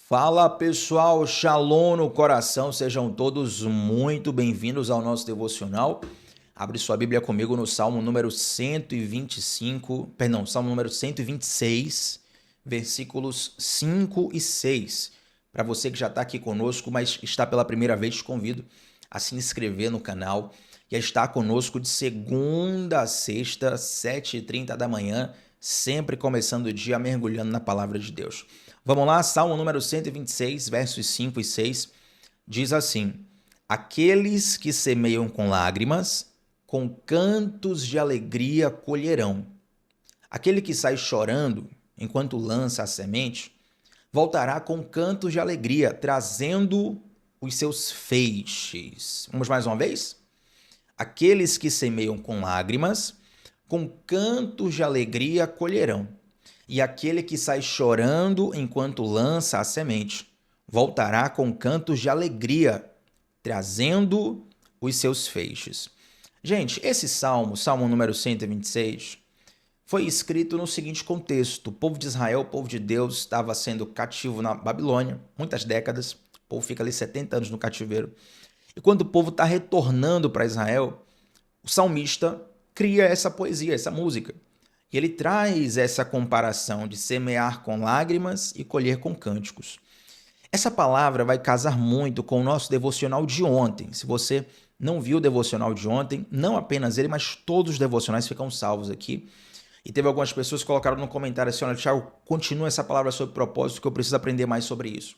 Fala pessoal, Shalom no coração, sejam todos muito bem-vindos ao nosso devocional. Abre sua Bíblia comigo no Salmo número 125, perdão, Salmo número 126, versículos 5 e 6. Para você que já está aqui conosco, mas está pela primeira vez, te convido a se inscrever no canal e a estar conosco de segunda a sexta, 7h30 da manhã, sempre começando o dia mergulhando na palavra de Deus. Vamos lá, Salmo número 126, versos 5 e 6, diz assim: Aqueles que semeiam com lágrimas, com cantos de alegria colherão. Aquele que sai chorando enquanto lança a semente, voltará com cantos de alegria, trazendo os seus feixes. Vamos mais uma vez? Aqueles que semeiam com lágrimas, com cantos de alegria colherão. E aquele que sai chorando enquanto lança a semente, voltará com cantos de alegria, trazendo os seus feixes. Gente, esse Salmo número 126, foi escrito no seguinte contexto: o povo de Israel, o povo de Deus, estava sendo cativo na Babilônia, muitas décadas, o povo fica ali 70 anos no cativeiro. E quando o povo está retornando para Israel, o salmista cria essa poesia, essa música. E ele traz essa comparação de semear com lágrimas e colher com cânticos. Essa palavra vai casar muito com o nosso devocional de ontem. Se você não viu o devocional de ontem, não apenas ele, mas todos os devocionais ficam salvos aqui. E teve algumas pessoas que colocaram no comentário assim: olha, Thiago, continua essa palavra sobre propósito, que eu preciso aprender mais sobre isso.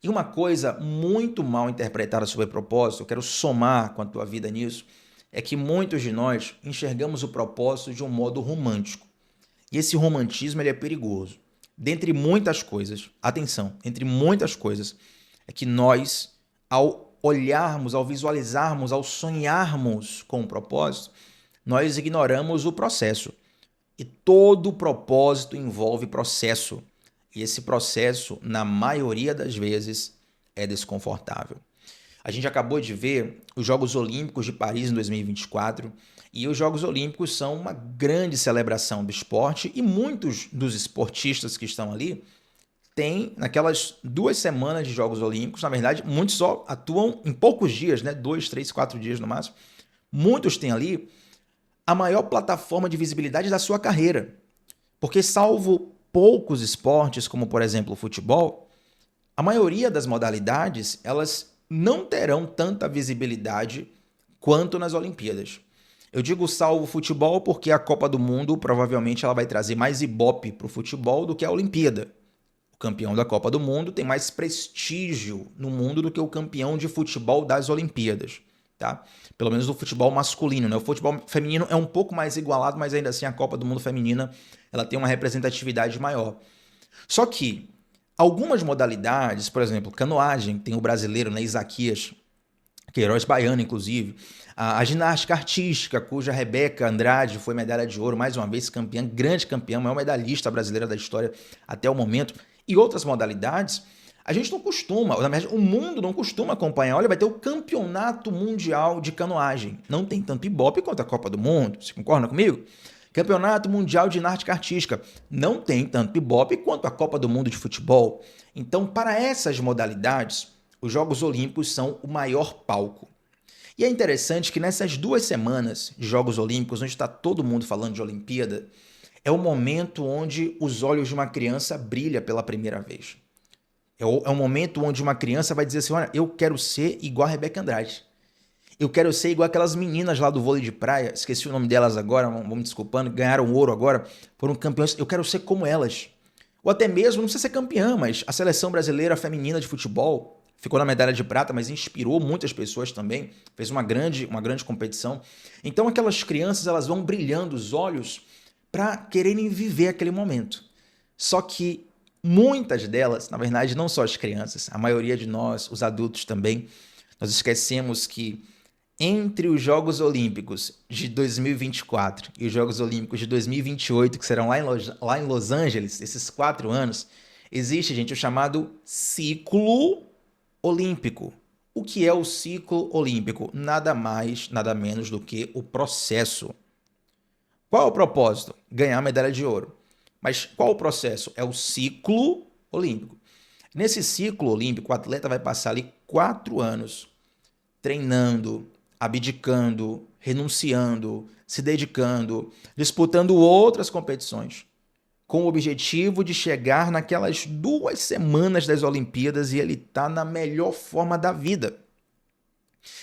E uma coisa muito mal interpretada sobre propósito, eu quero somar com a tua vida nisso, é que muitos de nós enxergamos o propósito de um modo romântico. E esse romantismo ele é perigoso. Dentre muitas coisas, atenção, entre muitas coisas, é que nós, ao olharmos, ao visualizarmos, ao sonharmos com o propósito, nós ignoramos o processo. E todo propósito envolve processo. E esse processo, na maioria das vezes, é desconfortável. A gente acabou de ver os Jogos Olímpicos de Paris em 2024 e os Jogos Olímpicos são uma grande celebração do esporte e muitos dos esportistas que estão ali têm, naquelas 2 semanas de Jogos Olímpicos, na verdade, muitos só atuam em poucos dias, né? 2, 3, 4 dias no máximo. Muitos têm ali a maior plataforma de visibilidade da sua carreira, porque salvo poucos esportes, como por exemplo o futebol, a maioria das modalidades, elas não terão tanta visibilidade quanto nas Olimpíadas. Eu digo salvo o futebol porque a Copa do Mundo provavelmente ela vai trazer mais ibope para o futebol do que a Olimpíada. O campeão da Copa do Mundo tem mais prestígio no mundo do que o campeão de futebol das Olimpíadas, tá? Pelo menos no futebol masculino, né? O futebol feminino é um pouco mais igualado, mas ainda assim a Copa do Mundo feminina ela tem uma representatividade maior. Só que algumas modalidades, por exemplo, canoagem, tem o brasileiro, né, Isaquias Queiroz Baiano, inclusive. A ginástica artística, cuja Rebeca Andrade foi medalha de ouro, mais uma vez campeã, grande campeã, maior medalhista brasileira da história até o momento. E outras modalidades, a gente não costuma, na verdade, o mundo não costuma acompanhar. Olha, vai ter o Campeonato Mundial de Canoagem. Não tem tanto ibope quanto a Copa do Mundo, você concorda comigo? Campeonato Mundial de Ginástica Artística não tem tanto ibope quanto a Copa do Mundo de Futebol. Então, para essas modalidades, os Jogos Olímpicos são o maior palco. E é interessante que nessas 2 semanas de Jogos Olímpicos, onde está todo mundo falando de Olimpíada, é o momento onde os olhos de uma criança brilham pela primeira vez. É o momento onde uma criança vai dizer assim: olha, eu quero ser igual a Rebeca Andrade. Eu quero ser igual aquelas meninas lá do vôlei de praia, esqueci o nome delas agora, vão me desculpando, ganharam ouro agora, foram campeões, eu quero ser como elas. Ou até mesmo, não precisa ser campeã, mas a seleção brasileira feminina de futebol ficou na medalha de prata, mas inspirou muitas pessoas também, fez uma grande competição. Então aquelas crianças, elas vão brilhando os olhos para quererem viver aquele momento. Só que muitas delas, na verdade, não só as crianças, a maioria de nós, os adultos também, nós esquecemos que entre os Jogos Olímpicos de 2024 e os Jogos Olímpicos de 2028, que serão lá em Los Angeles, esses 4 anos, existe, gente, o chamado ciclo olímpico. O que é o ciclo olímpico? Nada mais, nada menos do que o processo. Qual é o propósito? Ganhar a medalha de ouro. Mas qual o processo? É o ciclo olímpico. Nesse ciclo olímpico, o atleta vai passar ali 4 anos treinando, abdicando, renunciando, se dedicando, disputando outras competições, com o objetivo de chegar naquelas 2 semanas das Olimpíadas e ele tá na melhor forma da vida.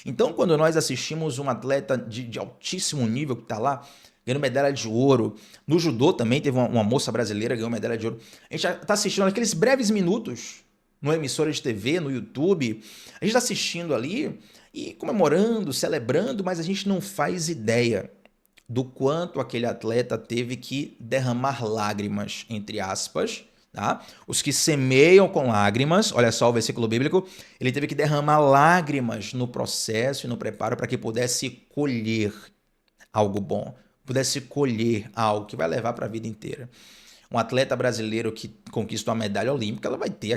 Então, quando nós assistimos um atleta de altíssimo nível que está lá, ganhando medalha de ouro, no judô também teve uma moça brasileira que ganhou medalha de ouro, a gente está assistindo aqueles breves minutos numa emissora de TV, no YouTube, a gente está assistindo ali e comemorando, celebrando, mas a gente não faz ideia do quanto aquele atleta teve que derramar lágrimas, entre aspas, tá? Os que semeiam com lágrimas, olha só o versículo bíblico, ele teve que derramar lágrimas no processo e no preparo para que pudesse colher algo bom, pudesse colher algo que vai levar para a vida inteira. Um atleta brasileiro que conquista uma medalha olímpica, ela vai ter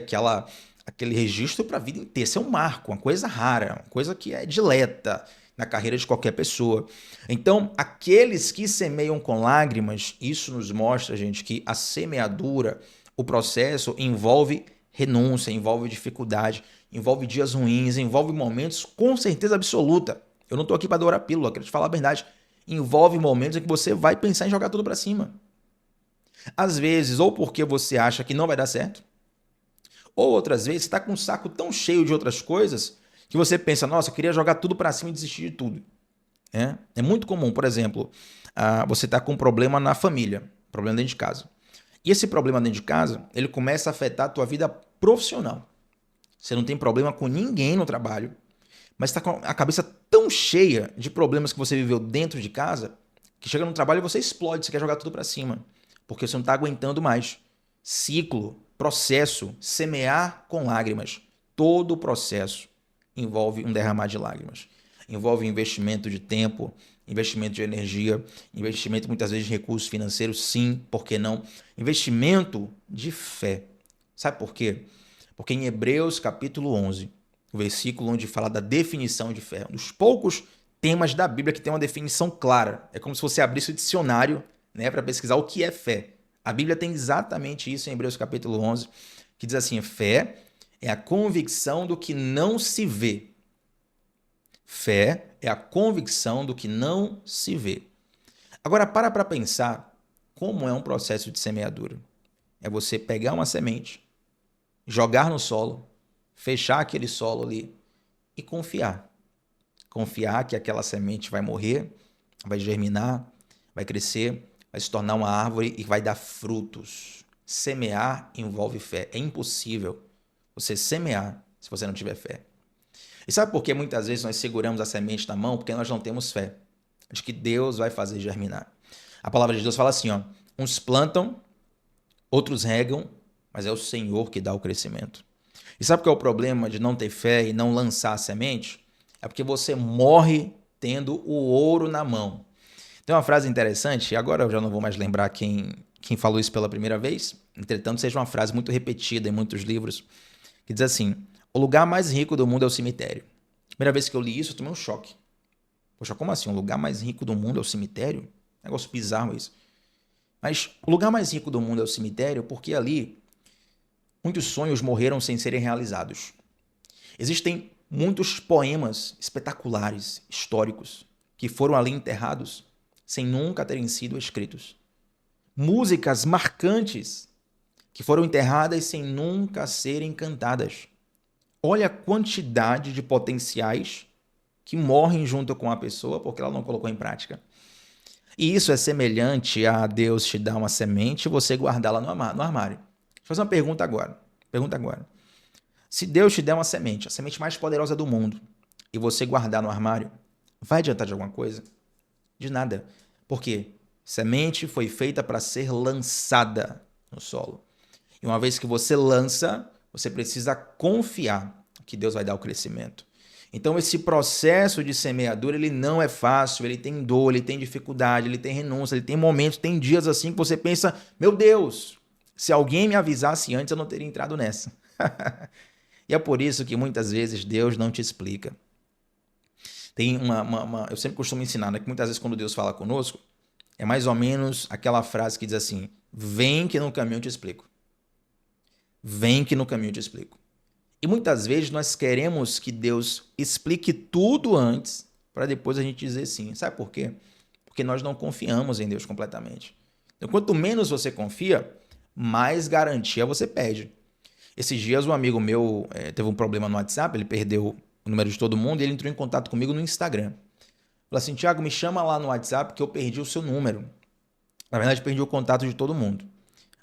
aquele registro para a vida inteira. Isso é um marco, uma coisa rara, uma coisa que é dileta na carreira de qualquer pessoa. Então, aqueles que semeiam com lágrimas, isso nos mostra, gente, que a semeadura, o processo envolve renúncia, envolve dificuldade, envolve dias ruins, envolve momentos com certeza absoluta. Eu não estou aqui para dourar pílula, quero te falar a verdade. Envolve momentos em que você vai pensar em jogar tudo para cima. Às vezes, ou porque você acha que não vai dar certo, ou outras vezes, você está com um saco tão cheio de outras coisas que você pensa, nossa, eu queria jogar tudo para cima e desistir de tudo. É muito comum, por exemplo, você está com um problema na família, problema dentro de casa. E esse problema dentro de casa, ele começa a afetar a tua vida profissional. Você não tem problema com ninguém no trabalho, mas está com a cabeça tão cheia de problemas que você viveu dentro de casa, que chega no trabalho e você explode, você quer jogar tudo para cima, porque você não está aguentando mais. Ciclo, processo, semear com lágrimas. Todo o processo envolve um derramar de lágrimas. Envolve investimento de tempo, investimento de energia, investimento muitas vezes de recursos financeiros, sim, por que não? Investimento de fé. Sabe por quê? Porque em Hebreus capítulo 11, o versículo onde fala da definição de fé, um dos poucos temas da Bíblia que tem uma definição clara. É como se você abrisse o dicionário, né, para pesquisar o que é fé. A Bíblia tem exatamente isso em Hebreus capítulo 11, que diz assim, fé é a convicção do que não se vê. Fé é a convicção do que não se vê. Agora, para pensar como é um processo de semeadura. É você pegar uma semente, jogar no solo, fechar aquele solo ali e confiar. Confiar que aquela semente vai morrer, vai germinar, vai crescer, vai se tornar uma árvore e vai dar frutos. Semear envolve fé. É impossível você semear se você não tiver fé. E sabe por que muitas vezes nós seguramos a semente na mão? Porque nós não temos fé de que Deus vai fazer germinar. A palavra de Deus fala assim, ó, uns plantam, outros regam, mas é o Senhor que dá o crescimento. E sabe qual é o problema de não ter fé e não lançar a semente? É porque você morre tendo o ouro na mão. Tem uma frase interessante, agora eu já não vou mais lembrar quem falou isso pela primeira vez, entretanto seja uma frase muito repetida em muitos livros, que diz assim, o lugar mais rico do mundo é o cemitério. Primeira vez que eu li isso, eu tomei um choque. Poxa, como assim? O lugar mais rico do mundo é o cemitério? Negócio bizarro isso. Mas o lugar mais rico do mundo é o cemitério porque ali muitos sonhos morreram sem serem realizados. Existem muitos poemas espetaculares, históricos, que foram ali enterrados sem nunca terem sido escritos. Músicas marcantes que foram enterradas sem nunca serem cantadas. Olha a quantidade de potenciais que morrem junto com a pessoa porque ela não colocou em prática. E isso é semelhante a Deus te dar uma semente e você guardá-la no armário. Deixa eu fazer uma pergunta agora. Pergunta agora. Se Deus te der uma semente, a semente mais poderosa do mundo, e você guardar no armário, vai adiantar de alguma coisa? De nada. Por quê? Semente foi feita para ser lançada no solo. E uma vez que você lança, você precisa confiar que Deus vai dar o crescimento. Então esse processo de semeadura, ele não é fácil, ele tem dor, ele tem dificuldade, ele tem renúncia, ele tem momentos, tem dias assim que você pensa, meu Deus, se alguém me avisasse antes eu não teria entrado nessa. E é por isso que muitas vezes Deus não te explica. Tem eu sempre costumo ensinar, né, que muitas vezes quando Deus fala conosco, é mais ou menos aquela frase que diz assim, vem que no caminho eu te explico. Vem que no caminho eu te explico. E muitas vezes nós queremos que Deus explique tudo antes para depois a gente dizer sim. Sabe por quê? Porque nós não confiamos em Deus completamente. Então, quanto menos você confia, mais garantia você pede. Esses dias um amigo meu teve um problema no WhatsApp, ele perdeu o número de todo mundo e ele entrou em contato comigo no Instagram. Falou assim, Thiago, me chama lá no WhatsApp que eu perdi o seu número. Na verdade, perdi o contato de todo mundo.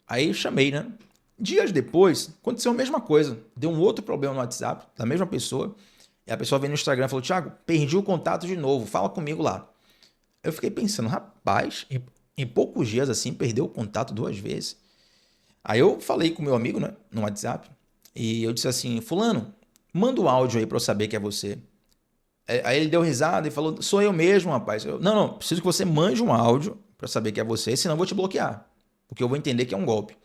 Aí eu chamei, né? Dias depois, aconteceu a mesma coisa. Deu um outro problema no WhatsApp, da mesma pessoa. E a pessoa veio no Instagram e falou, Thiago, perdi o contato de novo, fala comigo lá. Eu fiquei pensando, rapaz, em poucos dias assim, perdeu o contato 2 vezes. Aí eu falei com meu amigo, né, no WhatsApp, e eu disse assim, fulano, manda um áudio aí pra eu saber que é você. Aí ele deu risada e falou, sou eu mesmo, rapaz. Não, preciso que você mande um áudio pra saber que é você, senão eu vou te bloquear, porque eu vou entender que é um golpe.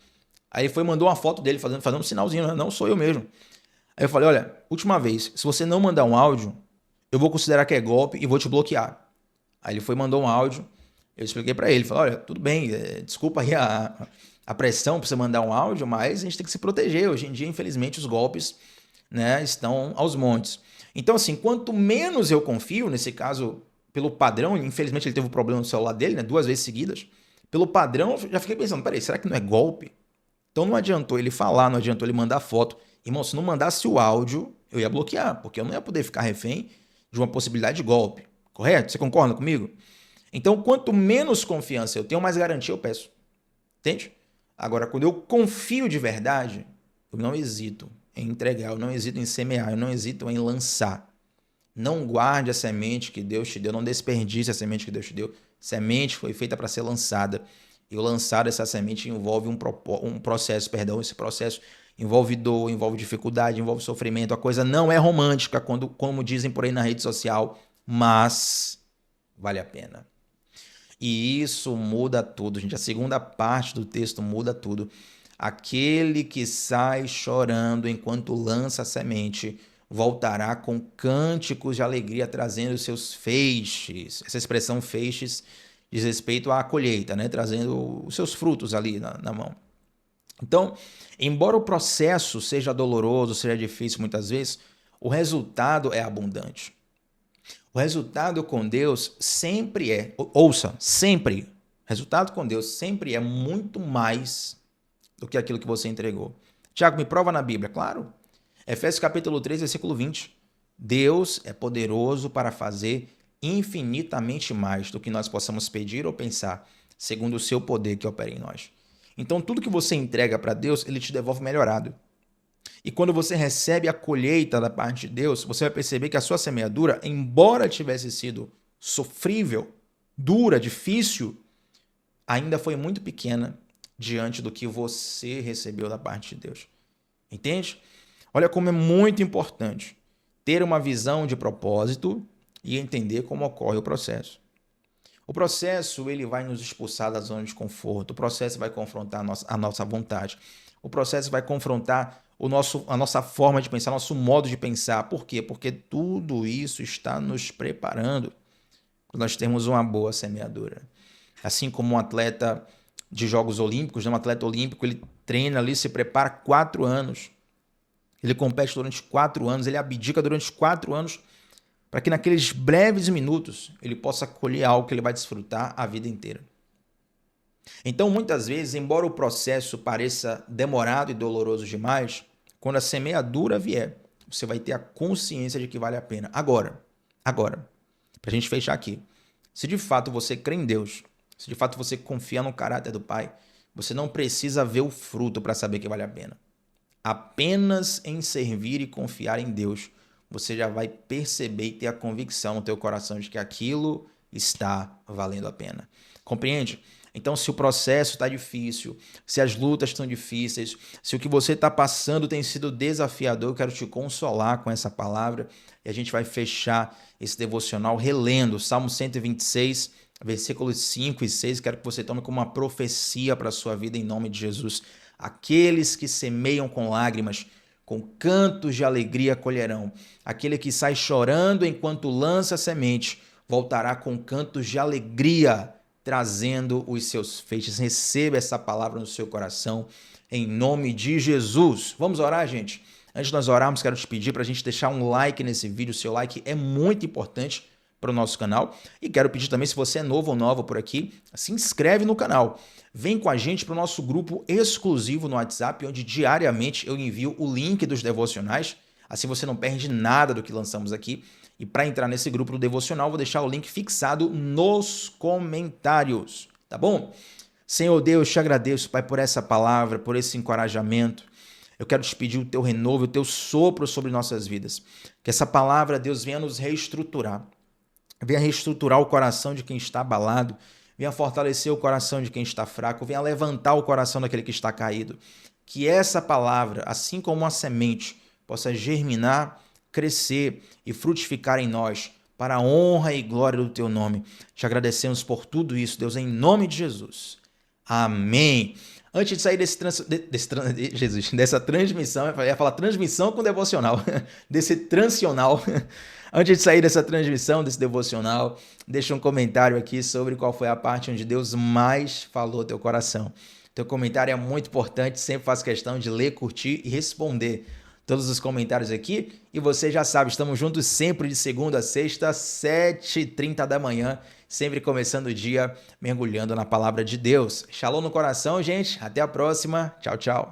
Aí ele foi mandou uma foto dele fazendo um sinalzinho, né? Não sou eu mesmo. Aí eu falei, olha, última vez, se você não mandar um áudio, eu vou considerar que é golpe e vou te bloquear. Aí ele foi mandou um áudio, eu expliquei pra ele, falei, olha, tudo bem, desculpa aí a pressão pra você mandar um áudio, mas a gente tem que se proteger. Hoje em dia, infelizmente, os golpes, né, estão aos montes. Então, assim, quanto menos eu confio, nesse caso, pelo padrão, infelizmente ele teve um problema no celular dele, né, 2 vezes seguidas, pelo padrão, eu já fiquei pensando, peraí, será que não é golpe? Então não adiantou ele falar, não adiantou ele mandar foto. Irmão, se não mandasse o áudio, eu ia bloquear, porque eu não ia poder ficar refém de uma possibilidade de golpe. Correto? Você concorda comigo? Então, quanto menos confiança eu tenho, mais garantia eu peço. Entende? Agora, quando eu confio de verdade, eu não hesito em entregar, eu não hesito em semear, eu não hesito em lançar. Não guarde a semente que Deus te deu, não desperdice a semente que Deus te deu. Semente foi feita para ser lançada. E o lançar essa semente envolve um processo, perdão, esse processo envolve dor, envolve dificuldade, envolve sofrimento. A coisa não é romântica, como dizem por aí na rede social, mas vale a pena. E isso muda tudo, gente. A segunda parte do texto muda tudo. Aquele que sai chorando enquanto lança a semente voltará com cânticos de alegria, trazendo os seus feixes. Essa expressão feixes diz respeito à colheita, né? Trazendo os seus frutos ali na mão. Então, embora o processo seja doloroso, seja difícil muitas vezes, o resultado é abundante. O resultado com Deus sempre ouça, sempre, resultado com Deus sempre é muito mais do que aquilo que você entregou. Tiago, me prova na Bíblia, claro. Efésios capítulo 3, versículo 20. Deus é poderoso para fazer infinitamente mais do que nós possamos pedir ou pensar, segundo o seu poder que opera em nós. Então, tudo que você entrega para Deus, ele te devolve melhorado. E quando você recebe a colheita da parte de Deus, você vai perceber que a sua semeadura, embora tivesse sido sofrível, dura, difícil, ainda foi muito pequena diante do que você recebeu da parte de Deus. Entende? Olha como é muito importante ter uma visão de propósito e entender como ocorre o processo. O processo ele vai nos expulsar da zona de conforto, o processo vai confrontar a nossa vontade, o processo vai confrontar a nossa forma de pensar, nosso modo de pensar. Por quê? Porque tudo isso está nos preparando para nós termos uma boa semeadura. Assim como um atleta de Jogos Olímpicos, um atleta olímpico, ele treina ali, se prepara 4 anos. Ele compete durante 4 anos, ele abdica durante 4 anos para que naqueles breves minutos ele possa colher algo que ele vai desfrutar a vida inteira. Então, muitas vezes, embora o processo pareça demorado e doloroso demais, quando a semeadura vier, você vai ter a consciência de que vale a pena. Agora, para a gente fechar aqui, se de fato você crê em Deus, se de fato você confia no caráter do Pai, você não precisa ver o fruto para saber que vale a pena. Apenas em servir e confiar em Deus, você já vai perceber e ter a convicção no teu coração de que aquilo está valendo a pena. Compreende? Então, se o processo está difícil, se as lutas estão difíceis, se o que você está passando tem sido desafiador, eu quero te consolar com essa palavra e a gente vai fechar esse devocional relendo Salmo 126, versículos 5 e 6. Quero que você tome como uma profecia para a sua vida em nome de Jesus. Aqueles que semeiam com lágrimas, com cantos de alegria colherão. Aquele que sai chorando enquanto lança a semente, voltará com cantos de alegria, trazendo os seus feixes. Receba essa palavra no seu coração, em nome de Jesus. Vamos orar, gente? Antes de nós orarmos, quero te pedir para a gente deixar um like nesse vídeo. O seu like é muito importante para o nosso canal. E quero pedir também, se você é novo ou nova por aqui, se inscreve no canal. Vem com a gente para o nosso grupo exclusivo no WhatsApp, onde diariamente eu envio o link dos devocionais. Assim você não perde nada do que lançamos aqui. E para entrar nesse grupo do devocional, vou deixar o link fixado nos comentários. Tá bom? Senhor Deus, te agradeço, Pai, por essa palavra, por esse encorajamento. Eu quero te pedir o teu renovo, o teu sopro sobre nossas vidas. Que essa palavra, Deus, venha nos reestruturar. Venha reestruturar o coração de quem está abalado. Venha fortalecer o coração de quem está fraco. Venha levantar o coração daquele que está caído. Que essa palavra, assim como uma semente, possa germinar, crescer e frutificar em nós, para a honra e glória do teu nome. Te agradecemos por tudo isso, Deus, em nome de Jesus. Amém. Antes de sair dessa transmissão, eu ia falar transmissão com devocional, desse transional. Antes de sair dessa transmissão, desse devocional, deixa um comentário aqui sobre qual foi a parte onde Deus mais falou ao teu coração. Teu comentário é muito importante, sempre faço questão de ler, curtir e responder todos os comentários aqui. E você já sabe, estamos juntos sempre de segunda a sexta, 7h30 da manhã, sempre começando o dia mergulhando na palavra de Deus. Shalom no coração, gente. Até a próxima. Tchau, tchau.